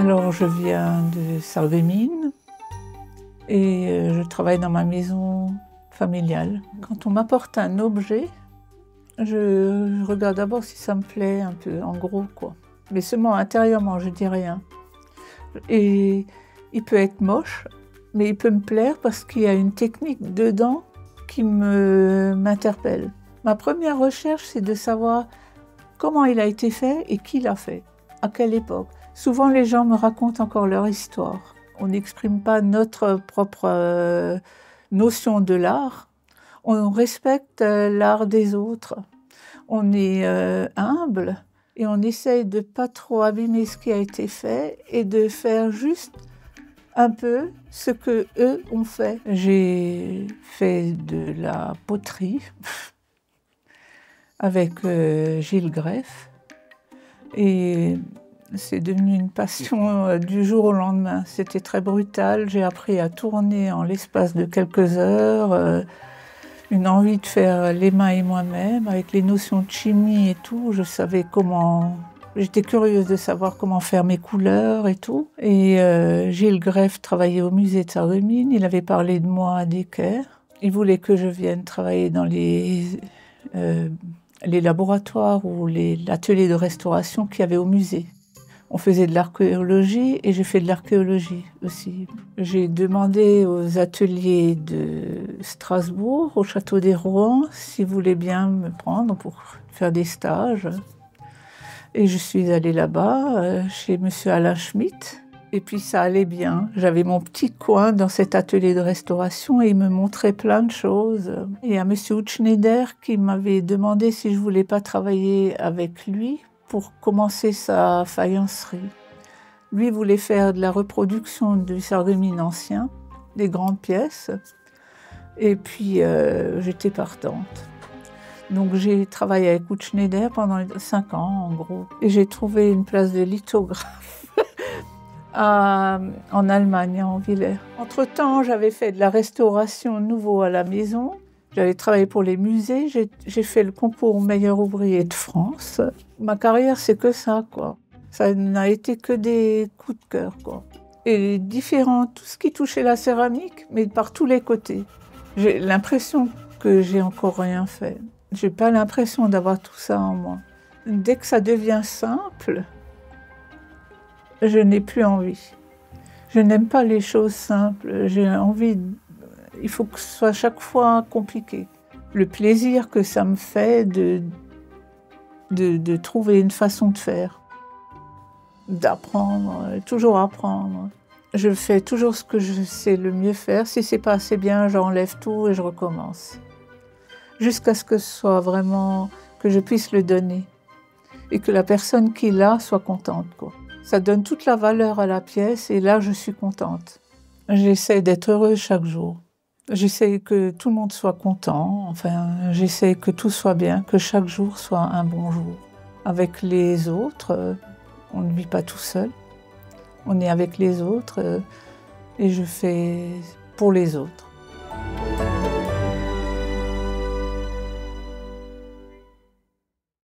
Alors, je viens de Sarreguemines et je travaille dans ma maison familiale. Quand on m'apporte un objet, je regarde d'abord si ça me plaît un peu, en gros, quoi. Mais seulement intérieurement, je dis rien. Et il peut être moche, mais il peut me plaire parce qu'il y a une technique dedans qui m'interpelle. Ma première recherche, c'est de savoir comment il a été fait et qui l'a fait, à quelle époque. Souvent, les gens me racontent encore leur histoire. On n'exprime pas notre propre notion de l'art. On respecte l'art des autres. On est humble et on essaye de ne pas trop abîmer ce qui a été fait et de faire juste un peu ce que eux ont fait. J'ai fait de la poterie avec Gilles Greff et c'est devenu une passion du jour au lendemain. C'était très brutal. J'ai appris à tourner en l'espace de quelques heures. Une envie de faire l'émail moi-même, avec les notions de chimie et tout. Je savais comment... J'étais curieuse de savoir comment faire mes couleurs et tout. Et Gilles Greff travaillait au musée de Sarreguemines. Il avait parlé de moi à Decker. Il voulait que je vienne travailler dans les laboratoires ou l'atelier de restauration qu'il y avait au musée. On faisait de l'archéologie et j'ai fait de l'archéologie aussi. J'ai demandé aux ateliers de Strasbourg, au château des Rohan, s'ils voulaient bien me prendre pour faire des stages. Et je suis allée là-bas, chez monsieur Alain Schmitt. Et puis ça allait bien. J'avais mon petit coin dans cet atelier de restauration et il me montrait plein de choses. Il y a monsieur Hutschneider qui m'avait demandé si je voulais pas travailler avec lui pour commencer sa faïencerie. Lui voulait faire de la reproduction du Sarreguemines ancien, des grandes pièces, et puis j'étais partante. Donc j'ai travaillé avec Hutschneider pendant 5 ans en gros, et j'ai trouvé une place de lithographe en Allemagne, en Villers. Entre-temps, j'avais fait de la restauration nouveau à la maison. J'avais travaillé pour les musées, j'ai fait le concours meilleur ouvrier de France. Ma carrière, c'est que ça, quoi. Ça n'a été que des coups de cœur, quoi. Et différent, tout ce qui touchait la céramique, mais par tous les côtés. J'ai l'impression que j'ai encore rien fait. J'ai pas l'impression d'avoir tout ça en moi. Dès que ça devient simple, je n'ai plus envie. Je n'aime pas les choses simples. J'ai envie... Il faut que ce soit chaque fois compliqué. Le plaisir que ça me fait de trouver une façon de faire, d'apprendre, toujours apprendre. Je fais toujours ce que je sais le mieux faire. Si c'est pas assez bien, j'enlève tout et je recommence. Jusqu'à ce que ce soit vraiment, que je puisse le donner. Et que la personne qui l'a soit contente, quoi. Ça donne toute la valeur à la pièce et là, je suis contente. J'essaie d'être heureuse chaque jour. J'essaie que tout le monde soit content, enfin, j'essaie que tout soit bien, que chaque jour soit un bon jour. Avec les autres, on ne vit pas tout seul, on est avec les autres et je fais pour les autres.